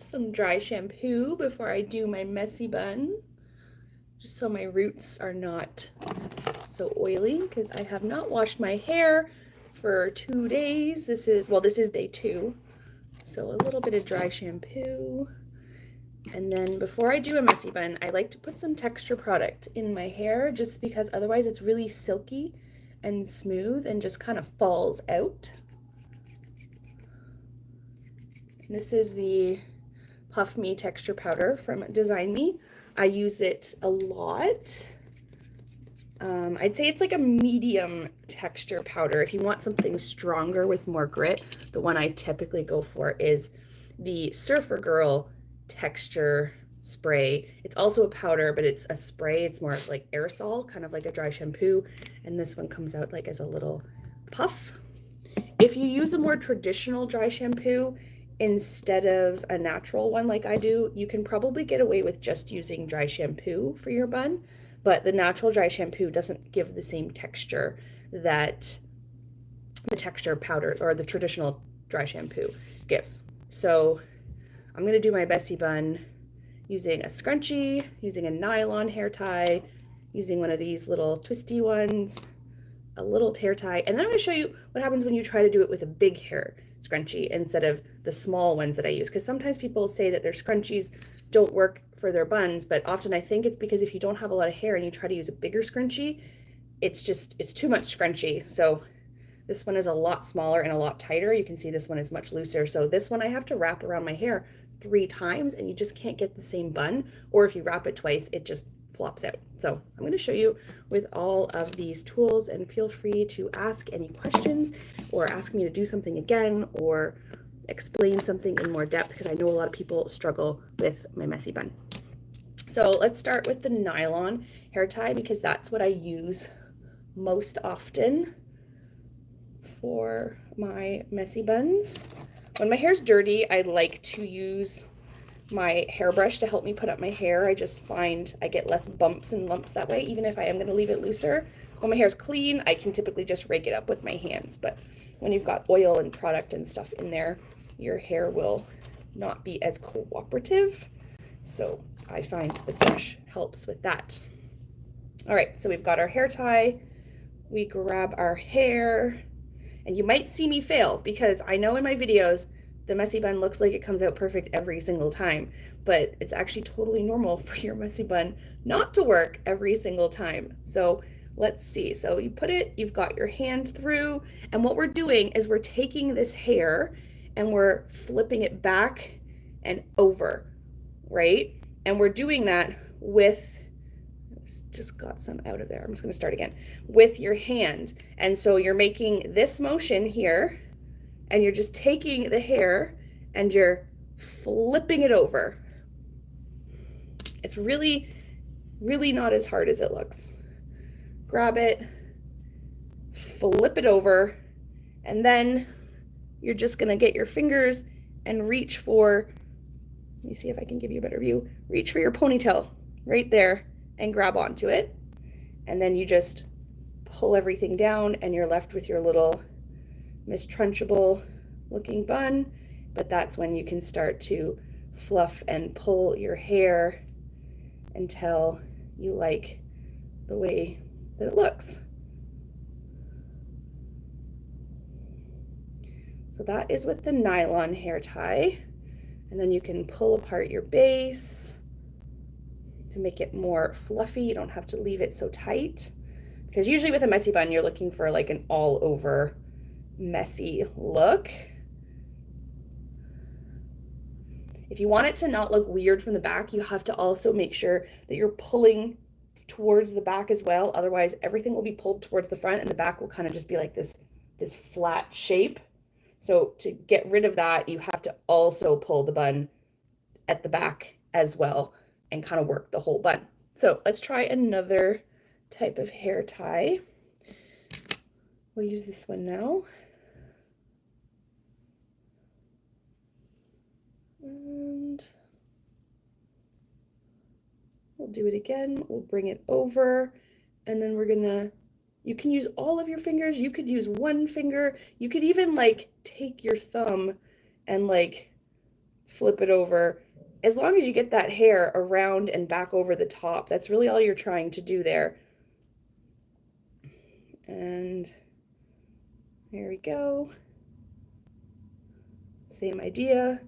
some dry shampoo before I do my messy bun, just so my roots are not so oily, because I have not washed my hair for 2 days. This is day 2. So a little bit of dry shampoo. And then before I do a messy bun, I like to put some texture product in my hair, just because otherwise it's really silky and smooth and just kind of falls out. And this is the Puff Me texture powder from Design Me. I use it a lot. I'd say it's like a medium texture powder. If you want something stronger with more grit, the one I typically go for is the Surfer Girl texture spray. It's also a powder, but it's a spray. It's more like aerosol, kind of like a dry shampoo. And this one comes out like as a little puff. If you use a more traditional dry shampoo instead of a natural one like I do, you can probably get away with just using dry shampoo for your bun. But the natural dry shampoo doesn't give the same texture that the texture powder or the traditional dry shampoo gives. So I'm going to do my messy bun using a scrunchie, using a nylon hair tie, using one of these little twisty ones, a little hair tie, and then I'm going to show you what happens when you try to do it with a big hair scrunchie instead of the small ones that I use, because sometimes people say that their scrunchies don't work for their buns, but often I think it's because if you don't have a lot of hair and you try to use a bigger scrunchie, it's too much scrunchie. So this one is a lot smaller and a lot tighter. You can see this one is much looser. So this one I have to wrap around my hair 3 times and you just can't get the same bun, or if you wrap it twice, it just flops out. So I'm going to show you with all of these tools, and feel free to ask any questions or ask me to do something again or explain something in more depth, because I know a lot of people struggle with my messy bun. So let's start with the nylon hair tie, because that's what I use most often for my messy buns. When my hair's dirty, I like to use my hairbrush to help me put up my hair. I just find I get less bumps and lumps that way, even if I am going to leave it looser. When my hair's clean, I can typically just rake it up with my hands, but when you've got oil and product and stuff in there, your hair will not be as cooperative. So I find the brush helps with that. All right, so we've got our hair tie. We grab our hair, and you might see me fail, because I know in my videos the messy bun looks like it comes out perfect every single time, but it's actually totally normal for your messy bun not to work every single time. So let's see. So you put it, you've got your hand through, and what we're doing is we're taking this hair and we're flipping it back and over, right? And we're doing that with, just got some out of there. I'm just going to start again with your hand. And so you're making this motion here, and you're just taking the hair and you're flipping it over. It's really, really not as hard as it looks. Grab it, flip it over, and then you're just gonna get your fingers and reach for, let me see if I can give you a better view, reach for your ponytail right there and grab onto it. And then you just pull everything down and you're left with your little Miss Trunchbull looking bun. But that's when you can start to fluff and pull your hair until you like the way that it looks. So that is with the nylon hair tie. And then you can pull apart your base to make it more fluffy. You don't have to leave it so tight, because usually with a messy bun you're looking for like an all over messy look. If you want it to not look weird from the back, you have to also make sure that you're pulling towards the back as well. Otherwise everything will be pulled towards the front and the back will kind of just be like this flat shape. So to get rid of that, you have to also pull the bun at the back as well and kind of work the whole bun. So let's try another type of hair tie. We'll use this one now. And we'll do it again. We'll bring it over, and then we're gonna, you can use all of your fingers. You could use one finger. You could even like take your thumb and like flip it over. As long as you get that hair around and back over the top, that's really all you're trying to do there. And there we go. Same idea.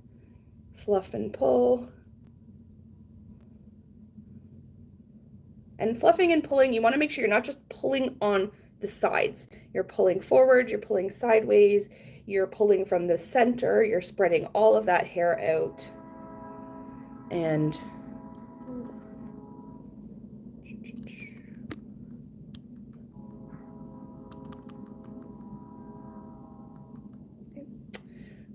Fluff and pull. And fluffing and pulling, you want to make sure you're not just pulling on the sides. You're pulling forward, you're pulling sideways, you're pulling from the center, you're spreading all of that hair out. And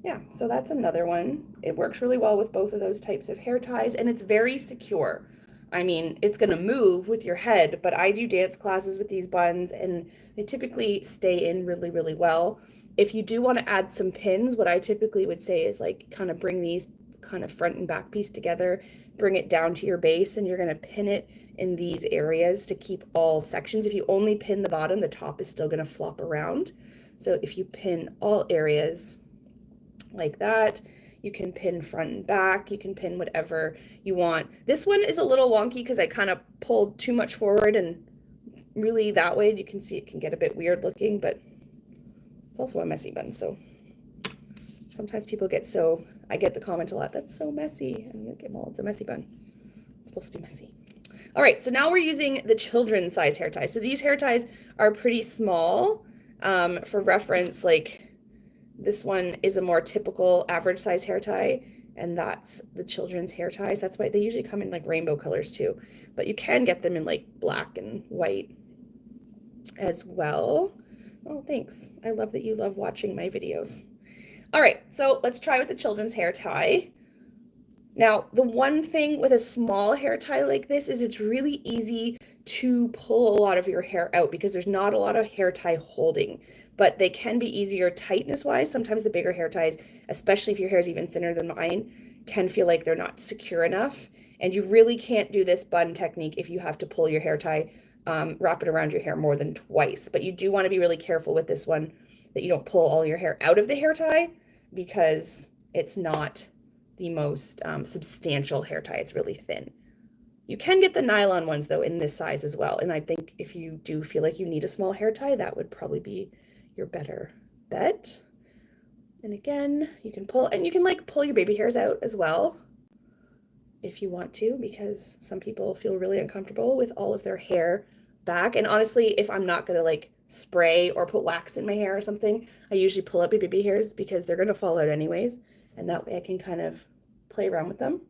yeah, so that's another one. It works really well with both of those types of hair ties, and it's very secure. I mean, it's going to move with your head, but I do dance classes with these buns, and they typically stay in really, really well. If you do want to add some pins, what I typically would say is like kind of bring these kind of front and back piece together, bring it down to your base, and you're going to pin it in these areas to keep all sections. If you only pin the bottom, the top is still going to flop around. So if you pin all areas like that, you can pin front and back, you can pin whatever you want. This one is a little wonky because I kind of pulled too much forward, and really that way you can see it can get a bit weird looking, but it's also a messy bun, so sometimes people get so, I get the comment a lot, that's so messy. And you're like, well, it's a messy bun. It's supposed to be messy. All right, so now we're using the children's size hair ties. So these hair ties are pretty small. For reference, like this one is a more typical average size hair tie, and that's the children's hair ties. That's why they usually come in like rainbow colors too, but you can get them in like black and white as well. Oh, thanks. I love that you love watching my videos. All right, so let's try with the children's hair tie. Now, the one thing with a small hair tie like this is it's really easy to pull a lot of your hair out because there's not a lot of hair tie holding, but they can be easier tightness-wise. Sometimes the bigger hair ties, especially if your hair is even thinner than mine, can feel like they're not secure enough. And you really can't do this bun technique if you have to pull your hair tie, wrap it around your hair more than twice. But you do want to be really careful with this one that you don't pull all your hair out of the hair tie because it's not the most substantial hair tie. It's really thin. You can get the nylon ones though in this size as well. And I think if you do feel like you need a small hair tie, that would probably be your better bet. And again, you can pull, and you can like pull your baby hairs out as well if you want to, because some people feel really uncomfortable with all of their hair back. And honestly, if I'm not gonna like spray or put wax in my hair or something, I usually pull up my baby hairs because they're gonna fall out anyways. And that way I can kind of play around with them.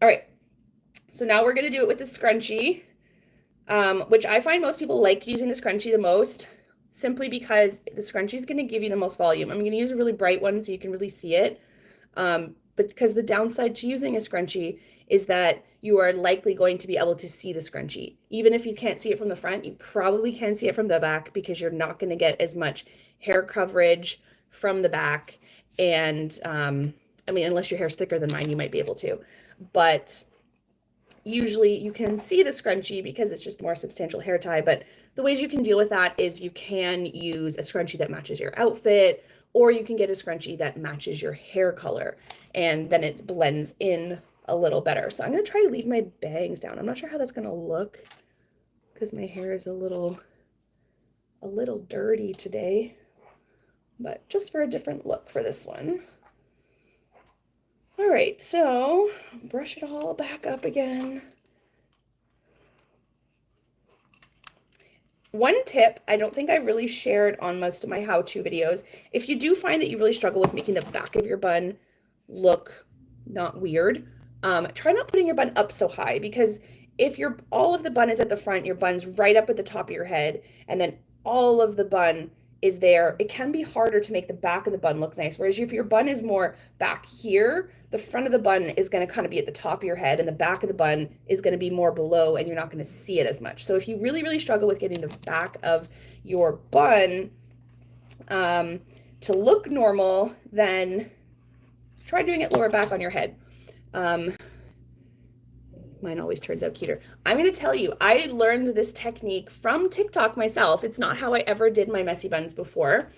All right, so now we're gonna do it with the scrunchie, which I find most people like using the scrunchie the most, simply because the scrunchie is gonna give you the most volume. I'm gonna use a really bright one so you can really see it. But because the downside to using a scrunchie is that you are likely going to be able to see the scrunchie. Even if you can't see it from the front, you probably can see it from the back because you're not gonna get as much hair coverage from the back. And I mean, unless your hair's thicker than mine, you might be able to, but usually you can see the scrunchie because it's just more substantial hair tie. But the ways you can deal with that is you can use a scrunchie that matches your outfit, or you can get a scrunchie that matches your hair color, and then it blends in a little better. So I'm gonna try to leave my bangs down. I'm not sure how that's gonna look because my hair is a little dirty today, but just for a different look for this one. All right, so brush it all back up again. One tip I don't think I've really shared on most of my how-to videos, if you do find that you really struggle with making the back of your bun look not weird, try not putting your bun up so high, because if all of the bun is at the front, your bun's right up at the top of your head, and then all of the bun is there, it can be harder to make the back of the bun look nice. Whereas if your bun is more back here, the front of the bun is going to kind of be at the top of your head, and the back of the bun is going to be more below, and you're not going to see it as much. So if you really, really struggle with getting the back of your bun to look normal, then try doing it lower back on your head. Mine always turns out cuter. I'm going to tell you, I learned this technique from TikTok myself. It's not how I ever did my messy buns before.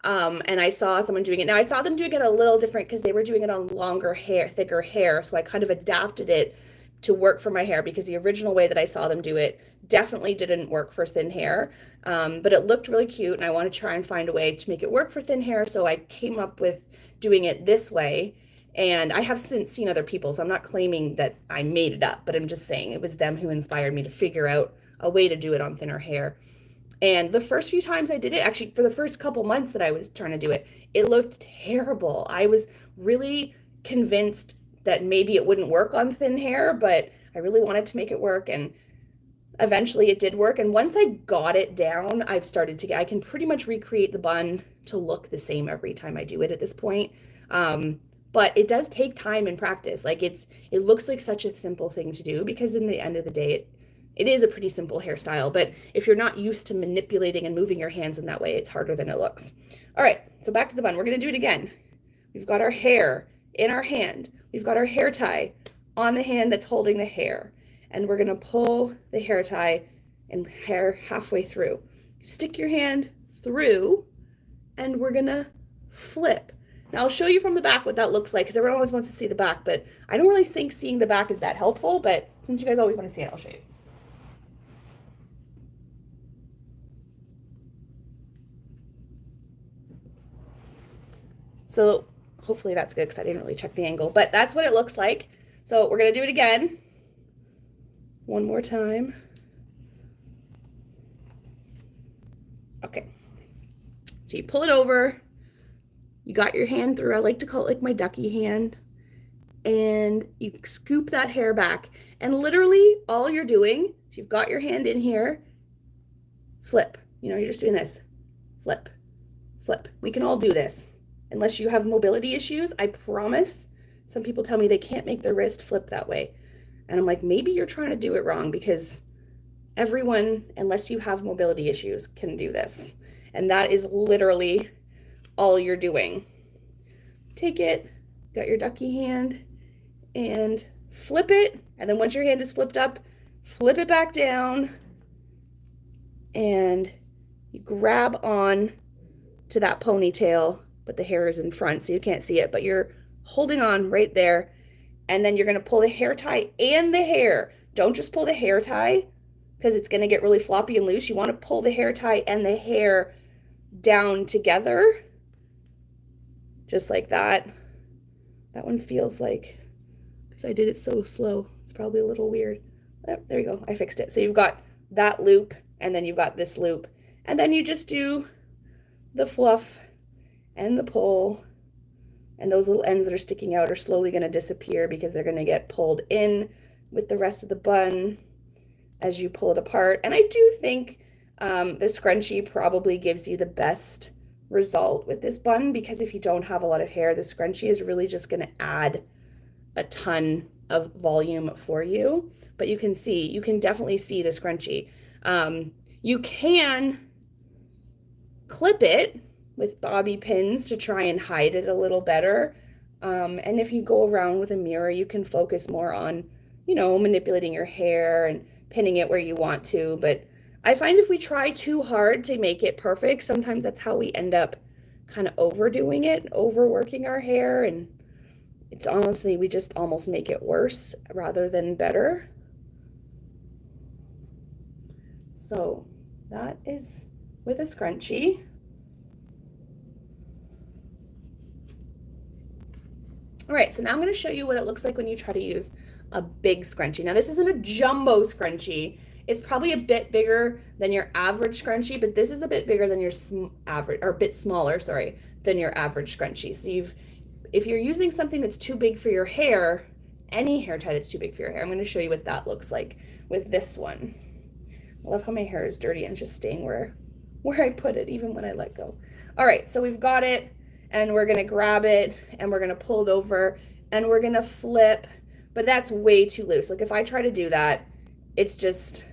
And I saw someone doing it. Now I saw them doing it a little different because they were doing it on longer hair, thicker hair. So I kind of adapted it to work for my hair because the original way that I saw them do it definitely didn't work for thin hair. But it looked really cute and I want to try and find a way to make it work for thin hair. So I came up with doing it this way. And I have since seen other people, so I'm not claiming that I made it up, but I'm just saying it was them who inspired me to figure out a way to do it on thinner hair. And the first few times I did it, actually for the first couple months that I was trying to do it, it looked terrible. I was really convinced that maybe it wouldn't work on thin hair, but I really wanted to make it work. And eventually it did work. And once I got it down, I've started to get, I can pretty much recreate the bun to look the same every time I do it at this point. But it does take time and practice. Like it looks like such a simple thing to do because in the end of the day, it is a pretty simple hairstyle, but if you're not used to manipulating and moving your hands in that way, it's harder than it looks. All right, so back to the bun. We're gonna do it again. We've got our hair in our hand. We've got our hair tie on the hand that's holding the hair. And we're gonna pull the hair tie and hair halfway through. Stick your hand through and we're gonna flip. Now I'll show you from the back what that looks like because everyone always wants to see the back, but I don't really think seeing the back is that helpful, but since you guys always want to see it, I'll show you. So hopefully that's good because I didn't really check the angle, but that's what it looks like. So we're gonna do it again. One more time. Okay. So you pull it over. You got your hand through. I like to call it like my ducky hand. And you scoop that hair back. And literally all you're doing, so you've got your hand in here, flip. You know, you're just doing this. Flip, flip. We can all do this. Unless you have mobility issues, I promise. Some people tell me they can't make their wrist flip that way. And I'm like, maybe you're trying to do it wrong because everyone, unless you have mobility issues, can do this. And that is literally all you're doing. Take it, got your ducky hand, and flip it. And then once your hand is flipped up, flip it back down. And you grab on to that ponytail, but the hair is in front, so you can't see it, but you're holding on right there. And then you're gonna pull the hair tie and the hair. Don't just pull the hair tie because it's gonna get really floppy and loose. You wanna pull the hair tie and the hair down together, just like that. That one feels like, because I did it so slow, it's probably a little weird. Oh, there you go, I fixed it. So you've got that loop and then you've got this loop. And then you just do the fluff and the pull, and those little ends that are sticking out are slowly going to disappear because they're going to get pulled in with the rest of the bun as you pull it apart. And I do think the scrunchie probably gives you the best result with this bun because if you don't have a lot of hair, the scrunchie is really just going to add a ton of volume for you. But you can definitely see the scrunchie. You can clip it with bobby pins to try and hide it a little better. And if you go around with a mirror, you can focus more on, you know, manipulating your hair and pinning it where you want to. But I find if we try too hard to make it perfect, sometimes that's how we end up kind of overdoing it, overworking our hair. And it's honestly, we just almost make it worse rather than better. So that is with a scrunchie. All right, so now I'm going to show you what it looks like when you try to use a big scrunchie. Now this isn't a jumbo scrunchie. It's probably a bit bigger than your average scrunchie, but this is a bit bigger than your average, or a bit smaller, sorry, than your average scrunchie. So if you're using something that's too big for your hair, any hair tie that's too big for your hair, I'm going to show you what that looks like with this one. I love how my hair is dirty and just staying where I put it, even when I let go. All right, so we've got it, and we're gonna grab it, and we're gonna pull it over, and we're gonna flip, but that's way too loose. Like if I try to do that, it's just,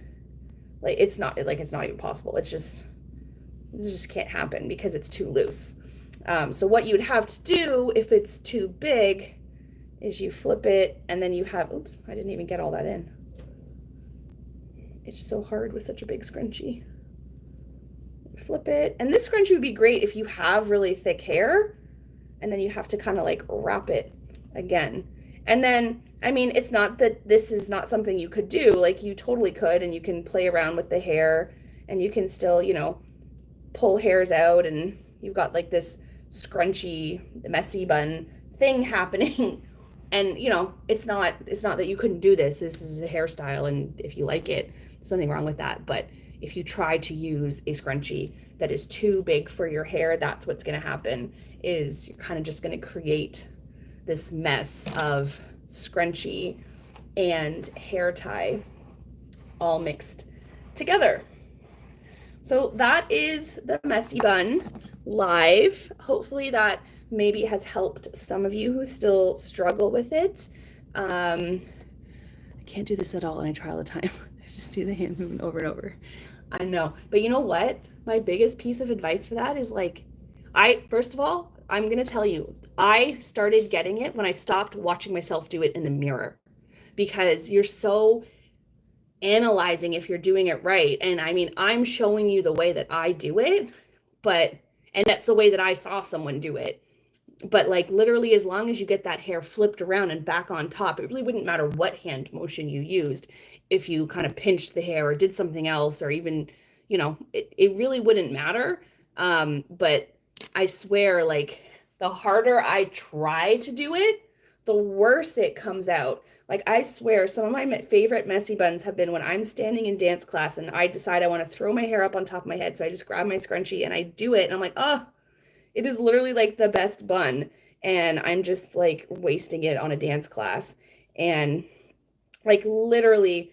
like it's not even possible. It just can't happen because it's too loose. So what you would have to do if it's too big is you flip it, and then you have, oops, I didn't even get all that in. It's so hard with such a big scrunchie. flip it. And this scrunchie would be great if you have really thick hair and then you have to kind of like wrap it again. And then, I mean, it's not that this is not something you could do. Like, you totally could, and you can play around with the hair and you can still, you know, pull hairs out, and you've got like this scrunchy, messy bun thing happening. And you know, it's not that you couldn't do this. This is a hairstyle, and if you like it, there's nothing wrong with that. But if you try to use a scrunchie that is too big for your hair, that's what's going to happen. Is you're kind of just going to create this mess of scrunchie and hair tie all mixed together. So that is the messy bun live. Hopefully that maybe has helped some of you who still struggle with it. I can't do this at all, and I try all the time. I just do the hand movement over and over. I know, but you know what? My biggest piece of advice for that is like, first of all, I'm gonna tell you, I started getting it when I stopped watching myself do it in the mirror, because you're so analyzing if you're doing it right. And I mean, I'm showing you the way that I do it, and that's the way that I saw someone do it. But like, literally, as long as you get that hair flipped around and back on top, it really wouldn't matter what hand motion you used. If you kind of pinched the hair or did something else, or even, you know, it really wouldn't matter. But I swear, like, the harder I try to do it, the worse it comes out. Like, I swear, some of my favorite messy buns have been when I'm standing in dance class and I decide I want to throw my hair up on top of my head. So I just grab my scrunchie and I do it. And I'm like, oh, it is literally like the best bun. And I'm just like wasting it on a dance class. And like, literally,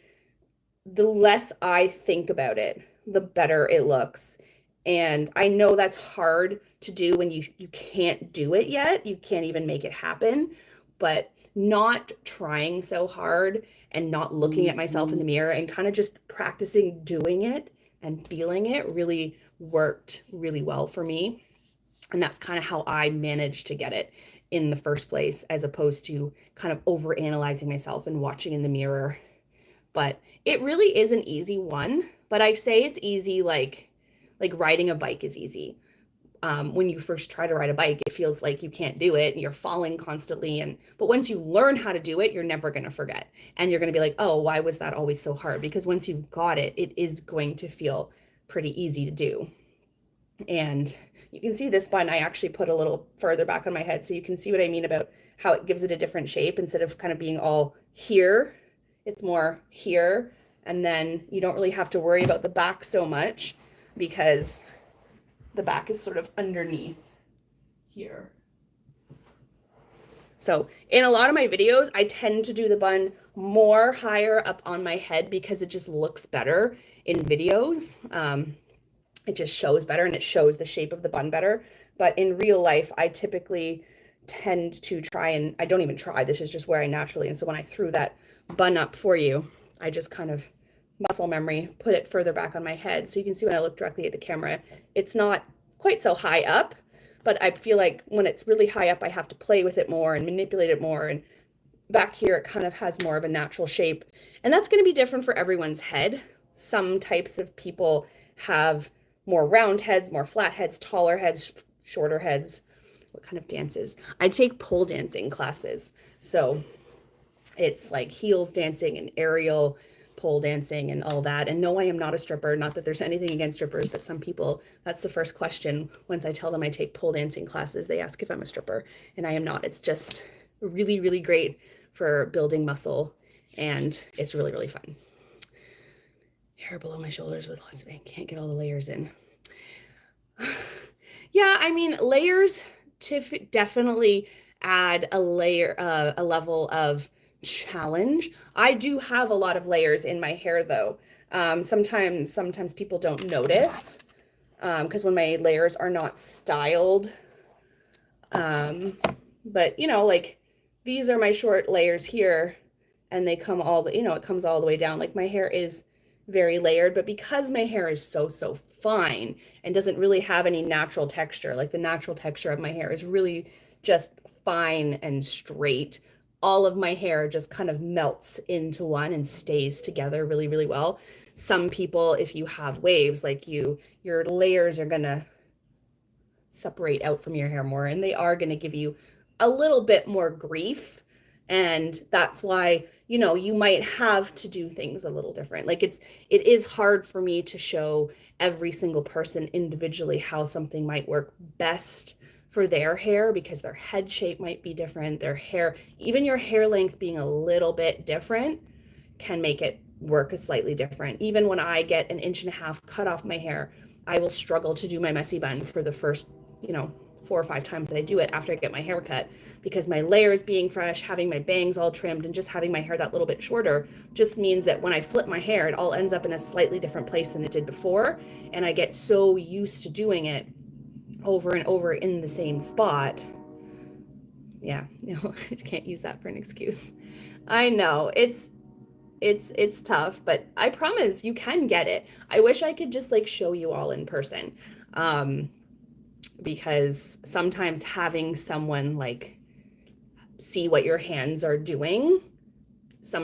the less I think about it, the better it looks. And I know that's hard to do when you can't do it yet. You can't even make it happen. But not trying so hard and not looking at myself in the mirror and kind of just practicing doing it and feeling it really worked really well for me. And that's kind of how I managed to get it in the first place, as opposed to kind of over analyzing myself and watching in the mirror. But it really is an easy one. But I say it's easy, like riding a bike is easy. When you first try to ride a bike, it feels like you can't do it and you're falling constantly. But once you learn how to do it, you're never going to forget. And you're going to be like, oh, why was that always so hard? Because once you've got it, it is going to feel pretty easy to do. And you can see this bun, I actually put a little further back on my head, so you can see what I mean about how it gives it a different shape. Instead of kind of being all here, it's more here. And then you don't really have to worry about the back so much, because the back is sort of underneath here. So in a lot of my videos, I tend to do the bun more higher up on my head because it just looks better in videos. It just shows better and it shows the shape of the bun better. But in real life, I typically tend to try, and I don't even try, this is just where I naturally, and so when I threw that bun up for you, I just kind of muscle memory put it further back on my head. So you can see when I look directly at the camera, it's not quite so high up, but I feel like when it's really high up, I have to play with it more and manipulate it more. And back here, it kind of has more of a natural shape. And that's going to be different for everyone's head. Some types of people have more round heads, more flat heads, taller heads, shorter heads. What kind of dances? I take pole dancing classes. So it's like heels dancing and aerial pole dancing and all that. And no, I am not a stripper. Not that there's anything against strippers, but some people, that's the first question. Once I tell them I take pole dancing classes, they ask if I'm a stripper, and I am not. It's just really, really great for building muscle, and it's really, really fun. Hair below my shoulders with lots of ink. Can't get all the layers in. Yeah, I mean, layers definitely add a layer, a level of challenge. I do have a lot of layers in my hair, though. Sometimes people don't notice, because when my layers are not styled. But you know, like, these are my short layers here, and they come all the, you know, it comes all the way down. Like, my hair is very layered, but because my hair is so fine and doesn't really have any natural texture, like the natural texture of my hair is really just fine and straight, all of my hair just kind of melts into one and stays together really, really well. Some people, if you have waves like your layers are gonna separate out from your hair more, and they are gonna give you a little bit more grief. And that's why, you might have to do things a little different. Like it is hard for me to show every single person individually how something might work best for their hair, because their head shape might be different, their hair, even your hair length being a little bit different can make it work a slightly different. Even when I get an inch and a half cut off my hair, I will struggle to do my messy bun for the first, 4 or 5 times that I do it after I get my hair cut, because my layers being fresh, having my bangs all trimmed, and just having my hair that little bit shorter just means that when I flip my hair, it all ends up in a slightly different place than it did before. And I get so used to doing it over and over in the same spot. Yeah, I can't use that for an excuse. I know it's tough, but I promise you can get it. I wish I could just like show you all in person. Because sometimes having someone like see what your hands are doing,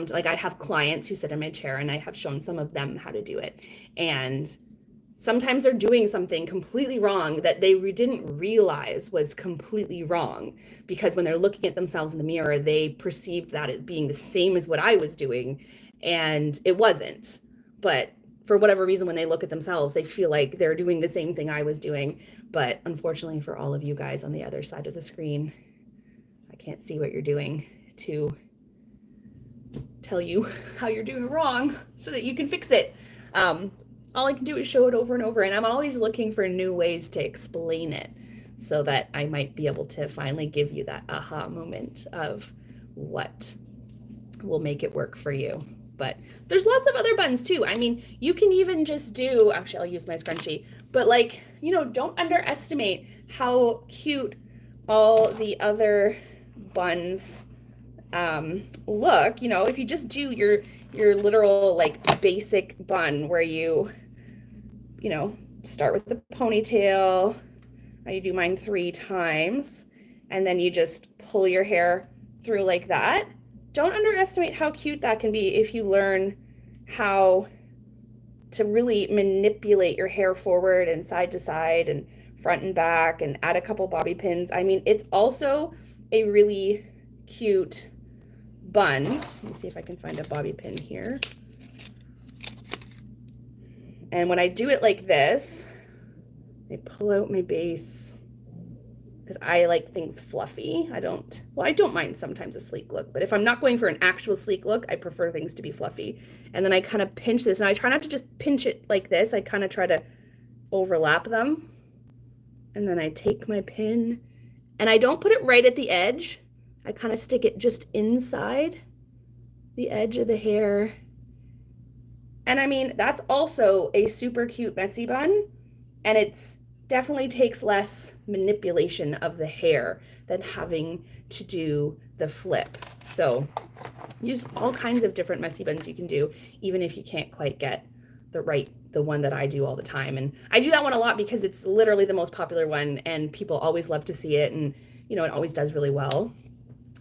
like I have clients who sit in my chair and I have shown some of them how to do it, and sometimes they're doing something completely wrong that they didn't realize was completely wrong, because when they're looking at themselves in the mirror, they perceived that as being the same as what I was doing, and it wasn't. But for whatever reason, when they look at themselves, they feel like they're doing the same thing I was doing. But unfortunately for all of you guys on the other side of the screen, I can't see what you're doing to tell you how you're doing wrong so that you can fix it. All I can do is show it over and over, and I'm always looking for new ways to explain it so that I might be able to finally give you that aha moment of what will make it work for you. But there's lots of other buns too. I mean, you can even just do, actually I'll use my scrunchie, but like, don't underestimate how cute all the other buns look. If you just do your literal like basic bun where you start with the ponytail. I do mine 3 times, and then you just pull your hair through like that. Don't underestimate how cute that can be if you learn how to really manipulate your hair forward and side to side and front and back, and add a couple bobby pins. I mean, it's also a really cute bun. Let me see if I can find a bobby pin here. And when I do it like this, I pull out my base because I like things fluffy. I don't mind sometimes a sleek look, but if I'm not going for an actual sleek look, I prefer things to be fluffy. And then I kind of pinch this, and I try not to just pinch it like this. I kind of try to overlap them. And then I take my pin, and I don't put it right at the edge. I kind of stick it just inside the edge of the hair. And I mean, that's also a super cute messy bun, and it's definitely takes less manipulation of the hair than having to do the flip. So use all kinds of different messy buns you can do, even if you can't quite get the one that I do all the time. And I do that one a lot because it's literally the most popular one, and people always love to see it, and it always does really well.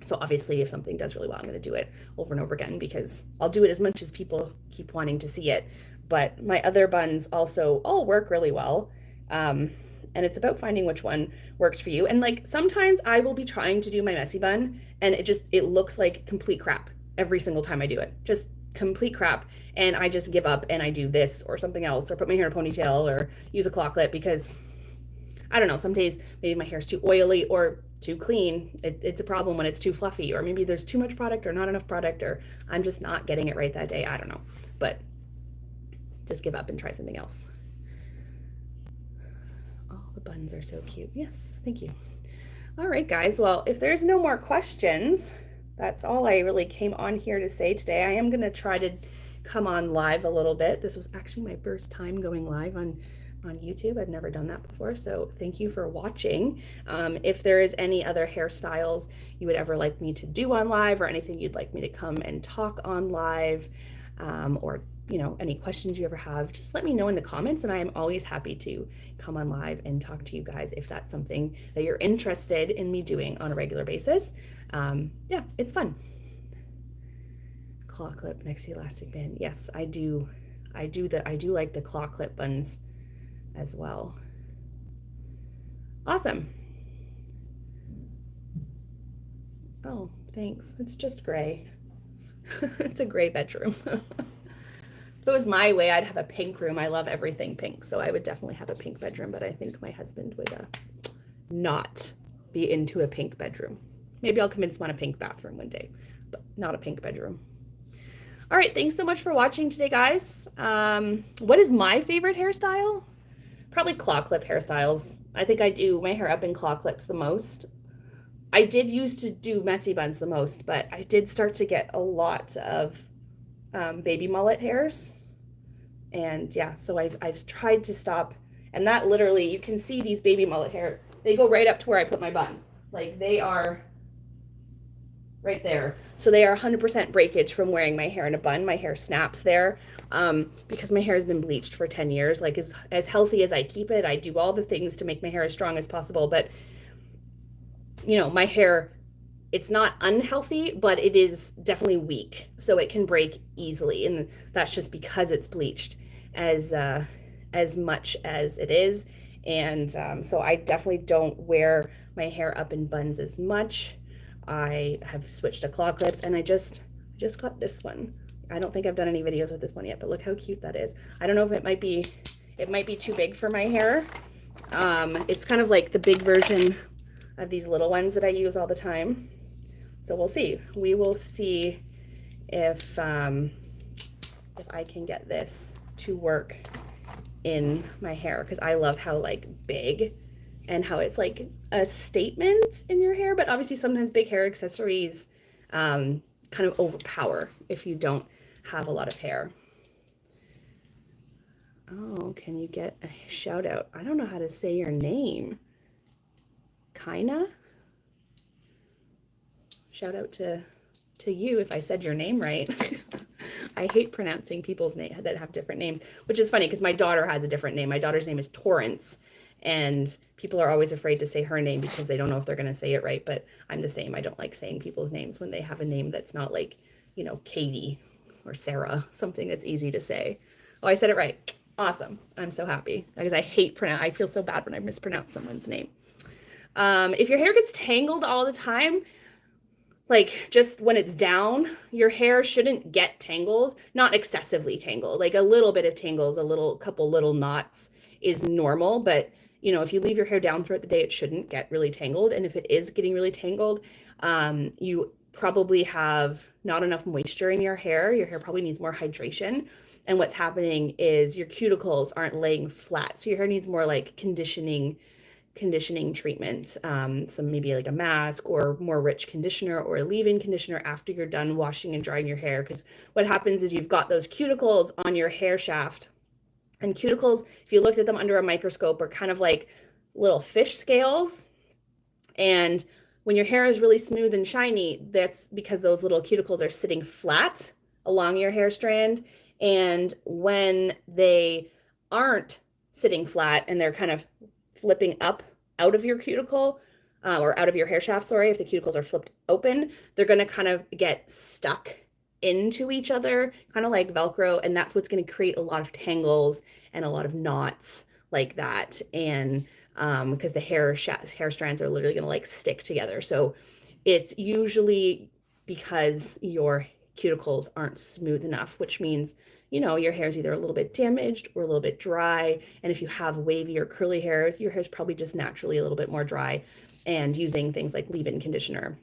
So obviously if something does really well, I'm going to do it over and over again, because I'll do it as much as people keep wanting to see it. But my other buns also all work really well. And it's about finding which one works for you. And like sometimes I will be trying to do my messy bun, and it looks like complete crap every single time I do it. Just complete crap. And I just give up and I do this or something else, or put my hair in a ponytail, or use a claw clip, because I don't know, some days maybe my hair's too oily or too clean. It's a problem when it's too fluffy, or maybe there's too much product or not enough product, or I'm just not getting it right that day. I don't know, but just give up and try something else. Oh, the buns are so cute. Yes, thank you. All right, guys. Well, if there's no more questions, that's all I really came on here to say today. I am going to try to come on live a little bit. This was actually my first time going live on YouTube. I've never done that before, so thank you for watching. If there is any other hairstyles you would ever like me to do on live, or anything you'd like me to come and talk on live, or you know, any questions you ever have, just let me know in the comments, and I am always happy to come on live and talk to you guys if that's something that you're interested in me doing on a regular basis. Yeah, it's fun. Claw clip next to the elastic band. Yes, I do like the claw clip buns as well. Awesome. Oh, thanks. It's just gray. It's a gray bedroom. If it was my way, I'd have a pink room. I love everything pink, so I would definitely have a pink bedroom, but I think my husband would not be into a pink bedroom. Maybe I'll convince him on a pink bathroom one day, but not a pink bedroom. All right, thanks so much for watching today, guys. What is my favorite hairstyle? Probably claw clip hairstyles. I think I do my hair up in claw clips the most. I did used to do messy buns the most, but I did start to get a lot of baby mullet hairs. And yeah, so I've tried to stop. And that literally, you can see these baby mullet hairs. They go right up to where I put my bun. Like they are right there. So they are 100% breakage from wearing my hair in a bun. My hair snaps there because my hair has been bleached for 10 years. Like as healthy as I keep it, I do all the things to make my hair as strong as possible. But, you know, my hair, it's not unhealthy, but it is definitely weak. So it can break easily. And that's just because it's bleached as much as it is. And so I definitely don't wear my hair up in buns as much. I have switched to claw clips, and I just got this one. I don't think I've done any videos with this one yet, but look how cute that is. I don't know if it might be too big for my hair. It's kind of like the big version of these little ones that I use all the time. So we'll see. We will see if I can get this to work in my hair, because I love how like big and how it's like a statement in your hair. But obviously sometimes big hair accessories kind of overpower if you don't have a lot of hair. Oh, can you get a shout out? I don't know how to say your name. Kaina? Shout out to you if I said your name right. I hate pronouncing people's names that have different names, which is funny because my daughter has a different name. My daughter's name is Torrance, and people are always afraid to say her name because they don't know if they're going to say it right, but I'm the same. I don't like saying people's names when they have a name that's not like, you know, Katie or Sarah, something that's easy to say. Oh, I said it right. Awesome. I'm so happy because I feel so bad when I mispronounce someone's name. If your hair gets tangled all the time, like just when it's down, your hair shouldn't get tangled, not excessively tangled. Like a little bit of tangles, couple little knots is normal, but you know, if you leave your hair down throughout the day, it shouldn't get really tangled. And if it is getting really tangled, you probably have not enough moisture in your hair. Your hair probably needs more hydration. And what's happening is your cuticles aren't laying flat. So your hair needs more like conditioning treatment, some maybe like a mask or more rich conditioner or a leave-in conditioner after you're done washing and drying your hair. Because what happens is you've got those cuticles on your hair shaft, and cuticles, if you looked at them under a microscope, are kind of like little fish scales. And when your hair is really smooth and shiny, that's because those little cuticles are sitting flat along your hair strand. And when they aren't sitting flat and they're kind of flipping up out of your cuticle or out of your hair shaft, sorry, if the cuticles are flipped open, they're going to kind of get stuck into each other, kind of like Velcro, and that's what's going to create a lot of tangles and a lot of knots like that. And because the hair strands are literally going to like stick together. So it's usually because your cuticles aren't smooth enough, which means, you know, your hair is either a little bit damaged or a little bit dry. And if you have wavy or curly hair, your hair is probably just naturally a little bit more dry. And using things like leave-in conditioner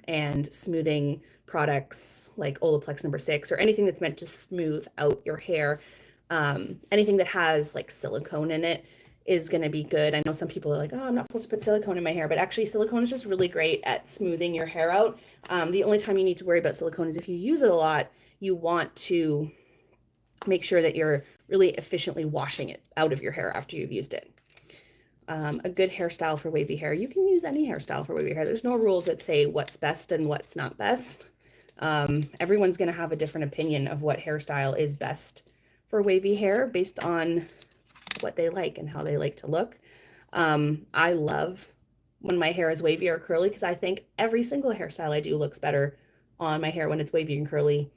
and smoothing products like Olaplex #6 or anything that's meant to smooth out your hair, anything that has like silicone in it is going to be good. I know some people are like, oh, I'm not supposed to put silicone in my hair, but actually silicone is just really great at smoothing your hair out. The only time you need to worry about silicone is if you use it a lot. You want to make sure that you're really efficiently washing it out of your hair after you've used it. A good hairstyle for wavy hair. You can use any hairstyle for wavy hair. There's no rules that say what's best and what's not best. Everyone's going to have a different opinion of what hairstyle is best for wavy hair based on what they like and how they like to look. I love when my hair is wavy or curly because I think every single hairstyle I do looks better on my hair when it's wavy and curly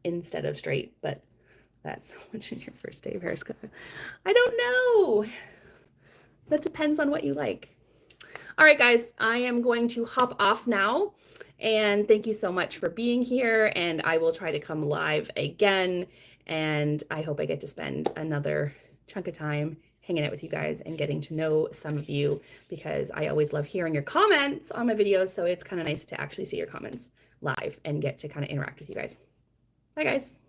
instead of straight. But that's what's in your first day of hair school. I don't know. That depends on what you like. All right, guys, I am going to hop off now. And thank you so much for being here. And I will try to come live again. And I hope I get to spend another chunk of time hanging out with you guys and getting to know some of you, because I always love hearing your comments on my videos. So it's kind of nice to actually see your comments live and get to kind of interact with you guys. Bye, guys.